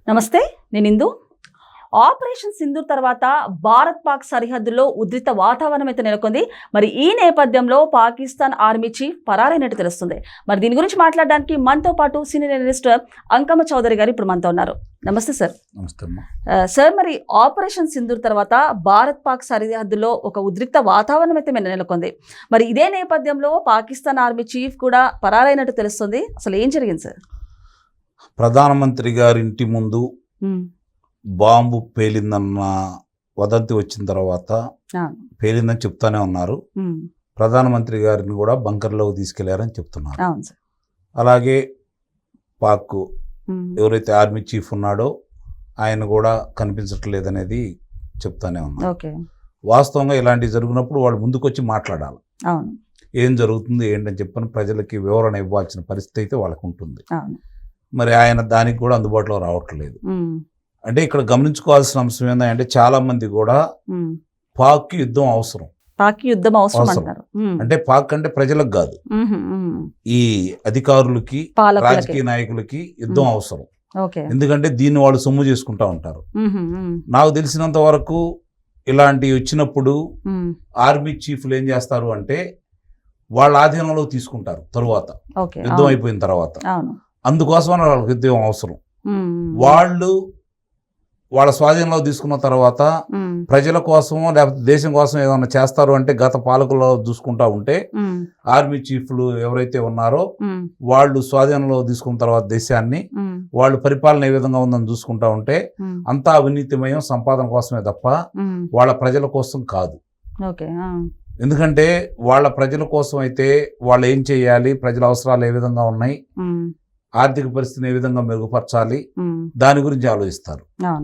నమస్తే, నేను ఇందు. ఆపరేషన్ సింధూర్ తర్వాత భారత్ పాక్ సరిహద్దుల్లో ఉద్రిక్త వాతావరణం అయితే నెలకొంది. మరి ఈ నేపథ్యంలో పాకిస్తాన్ ఆర్మీ చీఫ్ పరారైనట్టు తెలుస్తుంది. మరి దీని గురించి మాట్లాడడానికి మనతో పాటు సీనియర్ అనలిస్ట్ అంకమ్మ చౌదరి గారు ఇప్పుడు మనతో ఉన్నారు. నమస్తే సార్. నమస్తే సార్, మరి ఆపరేషన్ సింధూర్ తర్వాత భారత్ పాక్ సరిహద్దుల్లో ఒక ఉద్రిక్త వాతావరణం అయితే నెలకొంది. మరి ఇదే నేపథ్యంలో పాకిస్తాన్ ఆర్మీ చీఫ్ కూడా పరారైనట్టు తెలుస్తుంది. అసలు ఏం జరిగింది సార్? ప్రధానమంత్రి గారి ఇంటి ముందు బాంబు పేలిందన్న వదంతి వచ్చిన తర్వాత పేలిందని చెప్తానే ఉన్నారు. ప్రధానమంత్రి గారిని కూడా బంకర్లోకి తీసుకెళ్లారని చెప్తున్నారు. అలాగే పాక్ ఎవరైతే ఆర్మీ చీఫ్ ఉన్నాడో ఆయన కూడా కనిపించట్లేదనేది చెప్తానే ఉన్నారు. వాస్తవంగా ఇలాంటివి జరిగినప్పుడు వాళ్ళు ముందుకొచ్చి మాట్లాడాలి. ఏం జరుగుతుంది ఏంటని చెప్పని ప్రజలకి వివరణ ఇవ్వాల్సిన పరిస్థితి అయితే వాళ్ళకు ఉంటుంది. మరి ఆయన దానికి కూడా అందుబాటులో రావట్లేదు. అంటే ఇక్కడ గమనించుకోవాల్సిన అంశం ఏంటంటే చాలా మంది కూడా పాక్ యుద్ధం అవసరం, అంటే పాక్ అంటే ప్రజలకు కాదు, ఈ అధికారులకి రాజకీయ నాయకులకి యుద్ధం అవసరం. ఎందుకంటే దీన్ని వాళ్ళు సొమ్ము చేసుకుంటా ఉంటారు. నాకు తెలిసినంత వరకు ఇలాంటివి వచ్చినప్పుడు ఆర్మీ చీఫ్లు ఏం చేస్తారు అంటే వాళ్ళ ఆధీనంలో తీసుకుంటారు తరువాత, యుద్ధం అయిపోయిన తర్వాత. అందుకోసం వాళ్ళకి యుద్ధం అవసరం. వాళ్ళు వాళ్ళ స్వాధీనంలో తీసుకున్న తర్వాత ప్రజల కోసమో లేకపోతే దేశం కోసం ఏదైనా చేస్తారు అంటే గత పాలకుల్లో చూసుకుంటా ఉంటే ఆర్మీ చీఫ్లు ఎవరైతే ఉన్నారో వాళ్ళు స్వాధీనంలో తీసుకున్న తర్వాత దేశాన్ని వాళ్ళు పరిపాలన ఏ విధంగా ఉందని చూసుకుంటా ఉంటే అంతా అవినీతిమయం, సంపాదన కోసమే తప్ప వాళ్ళ ప్రజల కోసం కాదు. ఎందుకంటే వాళ్ళ ప్రజల కోసం అయితే వాళ్ళు ఏం చేయాలి, ప్రజల అవసరాలు ఏ విధంగా ఉన్నాయి, ఆర్థిక పరిస్థితిని ఏ విధంగా మెరుగుపరచాలి, దాని గురించి ఆలోచిస్తారు.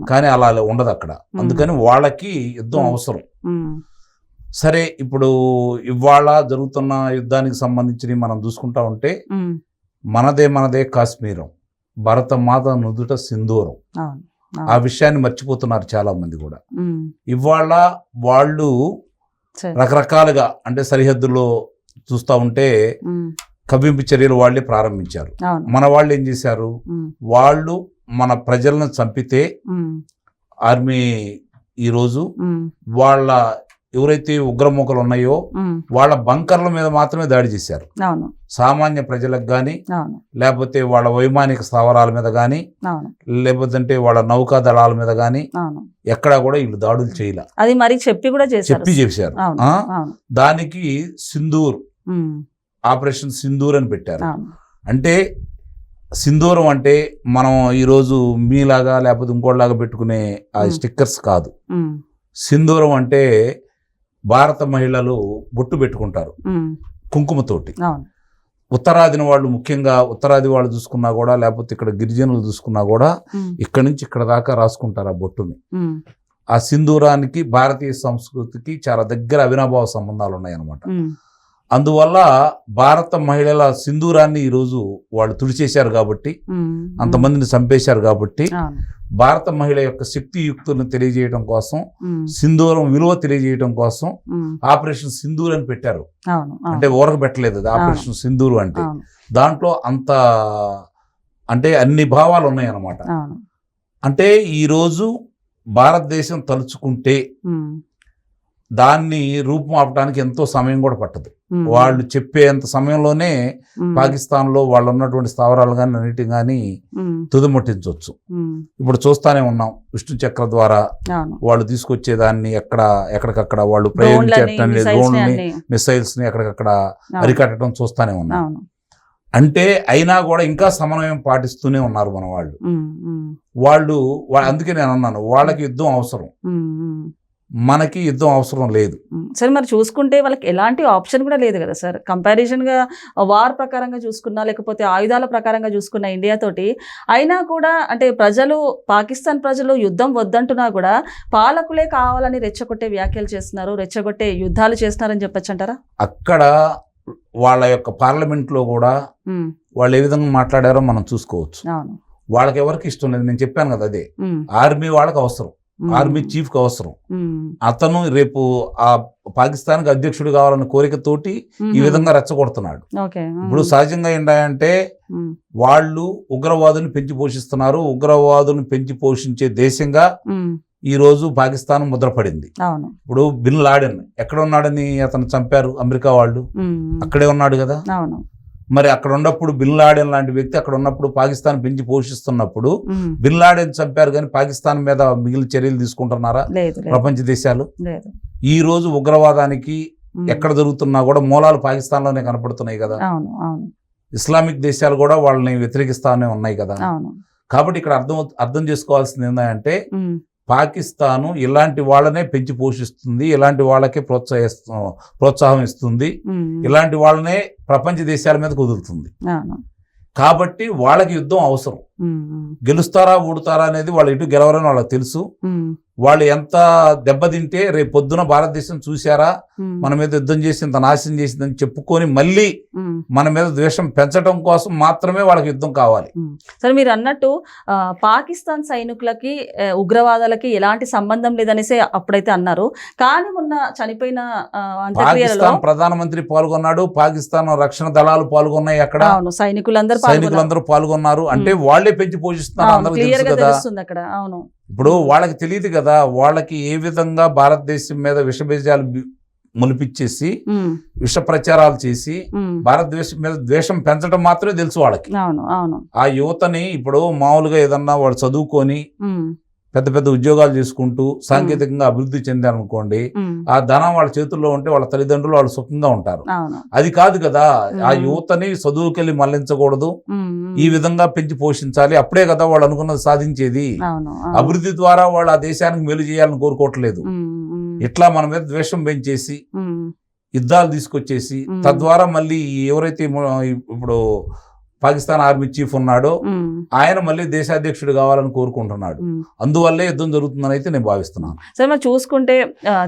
కానీ అలా ఉండదు అక్కడ. అందుకని వాళ్ళకి యుద్ధం అవసరం. సరే, ఇప్పుడు ఇవాళ జరుగుతున్న యుద్ధానికి సంబంధించి మనం చూసుకుంటా ఉంటే మనదే కాశ్మీరం, భరత మాత నుదుట సింధూరం. ఆ విషయాన్ని మర్చిపోతున్నారు చాలా మంది కూడా. ఇవాళ వాళ్ళు రకరకాలుగా అంటే సరిహద్దుల్లో చూస్తూ ఉంటే కవ్వింపు చర్యలు వాళ్ళే ప్రారంభించారు. మన వాళ్ళు ఏం చేశారు, వాళ్ళు మన ప్రజలను చంపితే ఆర్మీ ఈరోజు వాళ్ళ ఎవరైతే ఉగ్రమూకలు ఉన్నాయో వాళ్ళ బంకర్ల మీద మాత్రమే దాడి చేశారు. సామాన్య ప్రజలకు కానీ లేకపోతే వాళ్ళ వైమానిక స్థావరాల మీద కానీ లేకపోతే వాళ్ళ నౌకా దళాల మీద కానీ ఎక్కడా కూడా వీళ్ళు దాడులు చేయలే. అది మరి చెప్పి చేశారు. దానికి సింధూర్, ఆపరేషన్ సింధూర్ అని పెట్టారు. అంటే సింధూరం అంటే మనం ఈరోజు మీలాగా లేకపోతే ఇంకోలాగా పెట్టుకునే ఆ స్టిక్కర్స్ కాదు. సింధూరం అంటే భారత మహిళలు బొట్టు పెట్టుకుంటారు కుంకుమతోటి. ఉత్తరాదిన వాళ్ళు, ముఖ్యంగా ఉత్తరాది వాళ్ళు చూసుకున్నా కూడా లేకపోతే ఇక్కడ గిరిజనులు చూసుకున్నా కూడా ఇక్కడ నుంచి ఇక్కడ దాకా రాసుకుంటారు ఆ బొట్టుని. ఆ సింధూరానికి భారతీయ సంస్కృతికి చాలా దగ్గర అవినాభావ సంబంధాలు ఉన్నాయన్నమాట. అందువల్ల భారత మహిళల సింధూరాన్ని ఈరోజు వాళ్ళు తుడిచేశారు కాబట్టి, అంతమందిని చంపేశారు కాబట్టి భారత మహిళ యొక్క శక్తియుక్తులను తెలియజేయడం కోసం, సింధూరం విలువ తెలియజేయడం కోసం ఆపరేషన్ సింధూర్ అని పెట్టారు. అంటే ఊరకు పెట్టలేదు అది ఆపరేషన్ సింధూర్ అంటే. దాంట్లో అంత అంటే అన్ని భావాలు ఉన్నాయి అన్నమాట. అంటే ఈరోజు భారతదేశం తలుచుకుంటే దాన్ని రూపుమాపడానికి ఎంతో సమయం కూడా పట్టదు. వాళ్ళు చెప్పేంత సమయంలోనే పాకిస్తాన్లో వాళ్ళు ఉన్నటువంటి స్థావరాలు కానీ అన్నిటి కానీ తుదముట్టించవచ్చు. ఇప్పుడు చూస్తానే ఉన్నాం, విష్ణు చక్ర ద్వారా వాళ్ళు తీసుకొచ్చేదాన్ని ఎక్కడికక్కడ వాళ్ళు ప్రయోగించేటం, డ్రోన్లని, మిసైల్స్ ని ఎక్కడికక్కడ అరికట్టడం చూస్తానే ఉన్నాం. అంటే అయినా కూడా ఇంకా సమన్వయం పాటిస్తూనే ఉన్నారు మన వాళ్ళు. అందుకే నేను అన్నాను, వాళ్ళకి యుద్ధం అవసరం, మనకి యుద్ధం అవసరం లేదు. సరే, మరి చూసుకుంటే వాళ్ళకి ఎలాంటి ఆప్షన్ కూడా లేదు కదా సార్. కంపారిజన్గా వార్ ప్రకారంగా చూసుకున్నా లేకపోతే ఆయుధాల ప్రకారంగా చూసుకున్న ఇండియా తోటి అయినా కూడా అంటే పాకిస్తాన్ ప్రజలు యుద్ధం వద్దంటున్నా కూడా పాలకులే కావాలని రెచ్చగొట్టే వ్యాఖ్యలు చేస్తున్నారు, రెచ్చగొట్టే యుద్ధాలు చేస్తున్నారని చెప్పొచ్చు అంటారా? అక్కడ వాళ్ళ యొక్క పార్లమెంట్లో కూడా వాళ్ళు ఏ విధంగా మాట్లాడారో మనం చూసుకోవచ్చు. వాళ్ళకి ఎవరికి ఇష్టం లేదు. నేను చెప్పాను కదా, అదే ఆర్మీ వాళ్ళకి అవసరం. ఆర్మీ చీఫ్ కి అవసరం. అతను రేపు ఆ పాకిస్తాన్ కి అధ్యక్షుడు కావాలన్న కోరికతోటి ఈ విధంగా రెచ్చగొడుతున్నాడు. ఇప్పుడు సహజంగా ఏంటంటే వాళ్ళు ఉగ్రవాదుని పెంచి పోషిస్తున్నారు. ఉగ్రవాదుని పెంచి పోషించే దేశంగా ఈ రోజు పాకిస్తాన్ ముద్రపడింది. ఇప్పుడు బిన్ లాడెన్ ఎక్కడ ఉన్నాడని అతను చంపారు అమెరికా వాళ్ళు, అక్కడే ఉన్నాడు కదా. మరి అక్కడ ఉన్నప్పుడు బిన్ లాడెన్ లాంటి వ్యక్తి అక్కడ ఉన్నప్పుడు పాకిస్తాన్ పెంచి పోషిస్తున్నప్పుడు బిన్ లాడెన్ చంపారు కానీ పాకిస్తాన్ మీద మిగిలిన చర్యలు తీసుకుంటున్నారా ప్రపంచ దేశాలు? ఈ రోజు ఉగ్రవాదానికి ఎక్కడ జరుగుతున్నా కూడా మూలాలు పాకిస్తాన్ లోనే కనపడుతున్నాయి కదా. ఇస్లామిక్ దేశాలు కూడా వాళ్ళని వ్యతిరేకిస్తానే ఉన్నాయి కదా. కాబట్టి ఇక్కడ అర్థం చేసుకోవాల్సింది ఏంటంటే పాకిస్తాను ఇలాంటి వాళ్ళనే పెంచి పోషిస్తుంది, ఇలాంటి వాళ్ళకే ప్రోత్సాహం ఇస్తుంది, ఇలాంటి వాళ్ళనే ప్రపంచ దేశాల మీద కుదురుతుంది. కాబట్టి వాళ్ళకి యుద్ధం అవసరం. గెలుస్తారా ఊడుతారా అనేది వాళ్ళు ఎటు గెలవరని వాళ్ళకి తెలుసు. వాళ్ళు ఎంత దెబ్బతింటే రేపు పొద్దున భారతదేశం చూసారా మన మీద యుద్ధం చేసి ఇంత నాశనం చేసిందని చెప్పుకొని మళ్ళీ మన మీద ద్వేషం పెంచడం కోసం మాత్రమే వాళ్ళకి యుద్ధం కావాలి. సరే, మీరు అన్నట్టు పాకిస్తాన్ సైనికులకి ఉగ్రవాదాలకి ఎలాంటి సంబంధం లేదనేసి అప్పుడైతే అన్నారు. కానీ మొన్న చనిపోయిన పాకిస్తాన్ ప్రధానమంత్రి పాల్గొన్నాడు, పాకిస్తాన్ రక్షణ దళాలు పాల్గొన్నాయి, అక్కడ సైనికులందరూ పాల్గొన్నారు. అంటే వాళ్ళే పెంచి పోషిస్తున్నారు, అందరికీ తెలుసు కదా. అక్కడ అవును, ఇప్పుడు వాళ్ళకి తెలియదు కదా వాళ్ళకి ఏ విధంగా భారతదేశం మీద విషబీజాలు మొలిపించేసి విష ప్రచారాలు చేసి భారతదేశం మీద ద్వేషం పెంచడం మాత్రమే తెలుసు వాళ్ళకి. ఆ యువతని ఇప్పుడు మామూలుగా ఏదన్నా వాడు చదువుకొని పెద్ద పెద్ద ఉద్యోగాలు చేసుకుంటూ సాంకేతికంగా అభివృద్ధి చెందారనుకోండి, ఆ ధనం వాళ్ళ చేతుల్లో ఉంటే వాళ్ళ తల్లిదండ్రులు వాళ్ళు సుఖంగా ఉంటారు. అది కాదు కదా, ఆ యువతని చదువుకెళ్ళి మళ్లించకూడదు, ఈ విధంగా పెంచి పోషించాలి. అప్పుడే కదా వాళ్ళు అనుకున్నది సాధించేది. అభివృద్ధి ద్వారా వాళ్ళు ఆ దేశానికి మేలు చేయాలని కోరుకోవట్లేదు. ఇట్లా మన మీద ద్వేషం పెంచేసి యుద్ధాలు తీసుకొచ్చేసి తద్వారా మళ్ళీ ఎవరైతే ఇప్పుడు పాకిస్తాన్ ఆర్మీ చీఫ్ ఉన్నాడో ఆయన మళ్ళీ దేశాధ్యక్షుడు కావాలని కోరుకుంటున్నాడు. అందువల్లే యుద్ధం జరుగుతుందని అయితే నేను భావిస్తున్నాను. సరే, మనం చూసుకుంటే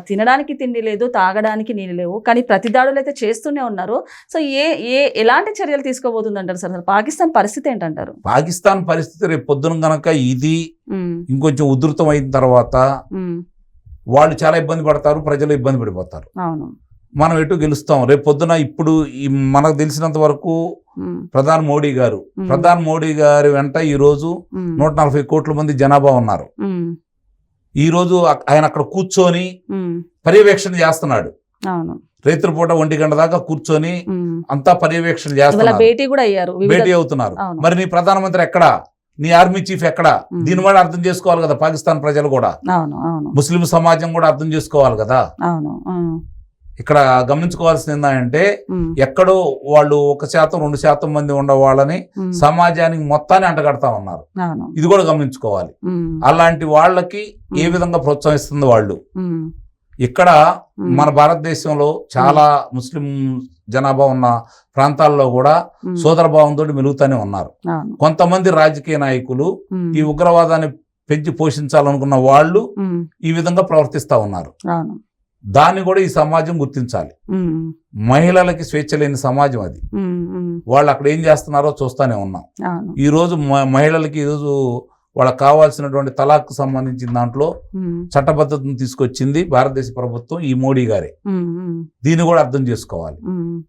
తినడానికి తిండి లేదు, తాగడానికి నీళ్ళు లేవు, కానీ ప్రతిదాడులు అయితే చేస్తూనే ఉన్నారు. సో ఎలాంటి చర్యలు తీసుకోబోతుంది అంటారు సార్? పాకిస్తాన్ పరిస్థితి ఏంటంటారు? పాకిస్తాన్ పరిస్థితి రేపు పొద్దున గనక ఇది ఇంకొంచెం ఉధృతం అయిన తర్వాత వాళ్ళు చాలా ఇబ్బంది పడతారు, ప్రజలు ఇబ్బంది పడిపోతారు. మనం ఎటు గెలుస్తాం రేపు పొద్దున? ఇప్పుడు మనకు తెలిసినంత వరకు ప్రధాని మోడీ గారి వెంట ఈ రోజు 140 కోట్ల మంది జనాభా ఉన్నారు. ఈ రోజు ఆయన అక్కడ కూర్చొని పర్యవేక్షణ చేస్తున్నాడు. రైతుల 1 గంట దాకా కూర్చొని అంతా పర్యవేక్షణ చేస్తున్నారు, భేటీ అవుతున్నారు. మరి నీ ప్రధానమంత్రి ఎక్కడా, నీ ఆర్మీ చీఫ్ ఎక్కడా? దీని వల్ల అర్థం చేసుకోవాలి కదా పాకిస్తాన్ ప్రజలు కూడా, ముస్లిం సమాజం కూడా అర్థం చేసుకోవాలి కదా. ఇక్కడ గమనించుకోవాల్సింది ఏంటంటే ఎక్కడో వాళ్ళు 1%, 2% మంది ఉండవాళ్ళని సమాజానికి మొత్తాన్ని అంటగడతా ఉన్నారు. ఇది కూడా గమనించుకోవాలి. అలాంటి వాళ్ళకి ఏ విధంగా ప్రోత్సహిస్తుంది వాళ్ళు. ఇక్కడ మన భారతదేశంలో చాలా ముస్లిం జనాభా ఉన్న ప్రాంతాల్లో కూడా సోదర భావంతో మెలుగుతూనే ఉన్నారు. కొంతమంది రాజకీయ నాయకులు ఈ ఉగ్రవాదాన్ని పెంచి పోషించాలనుకున్న వాళ్ళు ఈ విధంగా ప్రవర్తిస్తా ఉన్నారు. దాన్ని కూడా ఈ సమాజం గుర్తించాలి. మహిళలకి స్వేచ్ఛ లేని సమాజం అది. వాళ్ళు అక్కడ ఏం చేస్తున్నారో చూస్తానే ఉన్నాం. ఈ రోజు మహిళలకి ఈరోజు వాళ్ళకి కావాల్సినటువంటి తలాక్ సంబంధించిన దాంట్లో చట్టబద్ధతను తీసుకొచ్చింది భారతదేశ ప్రభుత్వం, ఈ మోడీ గారే. దీన్ని కూడా అర్థం చేసుకోవాలి.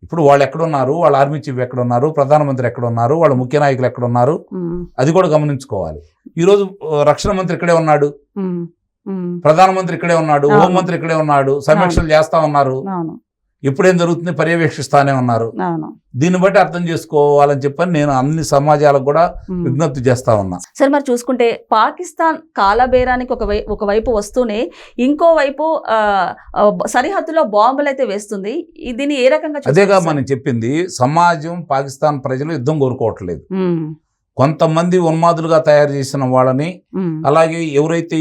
ఇప్పుడు వాళ్ళు ఎక్కడున్నారు, వాళ్ళ ఆర్మీ చీఫ్ ఎక్కడున్నారు, ప్రధానమంత్రి ఎక్కడున్నారు, వాళ్ళ ముఖ్య నాయకులు ఎక్కడున్నారు, అది కూడా గమనించుకోవాలి. ఈరోజు రక్షణ మంత్రి ఇక్కడే ఉన్నాడు, ప్రధానమంత్రి ఇక్కడే ఉన్నాడు, హోంమంత్రి ఇక్కడే ఉన్నాడు, సమీక్షలు చేస్తా ఉన్నారు. ఎప్పుడేం జరుగుతుంది పర్యవేక్షిస్తానే ఉన్నారు. దీన్ని బట్టి అర్థం చేసుకోవాలని చెప్పని నేను అన్ని సమాజాలకు కూడా విజ్ఞప్తి చేస్తా ఉన్నా. సరే, మరి చూసుకుంటే పాకిస్తాన్ కాలబేరానికి ఒకవైపు వస్తూనే ఇంకోవైపు సరిహద్దులో బాంబులు అయితే వేస్తుంది. దీన్ని ఏ రకంగా? అదేగా మనం చెప్పింది, సమాజం పాకిస్తాన్ ప్రజలు యుద్ధం కోరుకోవట్లేదు. కొంతమంది ఉన్మాదులుగా తయారు చేసిన వాళ్ళని, అలాగే ఎవరైతే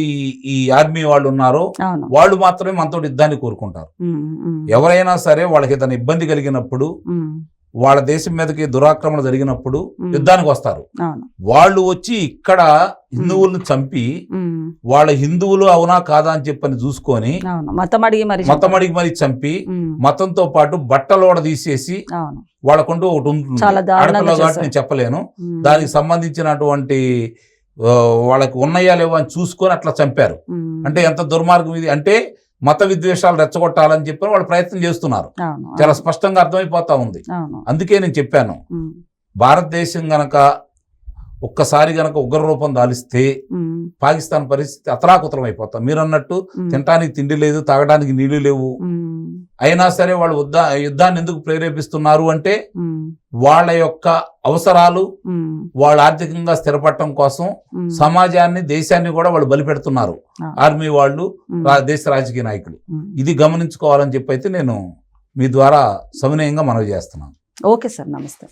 ఈ ఆర్మీ వాళ్ళు ఉన్నారో వాళ్ళు మాత్రమే మనతో యుద్ధాన్ని కోరుకుంటారు. ఎవరైనా సరే వాళ్ళకి ఏదైనా ఇబ్బంది కలిగినప్పుడు, వాళ్ళ దేశం మీదకి దురాక్రమణ జరిగినప్పుడు యుద్ధానికి వస్తారు. వాళ్ళు వచ్చి ఇక్కడ హిందువులను చంపి వాళ్ళ హిందువులు అవునా కాదా అని చెప్పని చూసుకొని మతమడిగి మరి చంపి, మతంతో పాటు బట్టలోడ తీసేసి వాళ్ళకుంటూ ఒకటి ఉంటుంది, ఆడపిల్ల కాబట్టి నేను చెప్పలేను, దానికి సంబంధించినటువంటి వాళ్ళకి ఉన్నాయా లేవో అని చూసుకొని అట్లా చంపారు. అంటే ఎంత దుర్మార్గం ఇది అంటే మత విద్వేషాలు రెచ్చగొట్టాలని చెప్పి వాళ్ళు ప్రయత్నం చేస్తున్నారు. చాలా స్పష్టంగా అర్థమైపోతా ఉంది. అందుకే నేను చెప్పాను, భారతదేశం గనక ఒక్కసారి గనక ఉగ్ర రూపం దాలిస్తే పాకిస్తాన్ పరిస్థితి అతలాకుతలం అయిపోతాం. మీరు అన్నట్టు తినడానికి తిండి లేదు, తాగడానికి నీళ్లు లేవు. అయినా సరే వాళ్ళు యుద్ధాన్ని ఎందుకు ప్రేరేపిస్తున్నారు అంటే వాళ్ళ యొక్క అవసరాలు, వాళ్ళ ఆర్థికంగా స్థిరపడటం కోసం సమాజాన్ని, దేశాన్ని కూడా వాళ్ళు బలిపెడుతున్నారు. ఆర్మీ వాళ్ళు, దేశ రాజకీయ నాయకులు ఇది గమనించుకోవాలని చెప్పి అయితే నేను మీ ద్వారా సవినయంగా మనవి చేస్తున్నాను. ఓకే సార్, నమస్తే.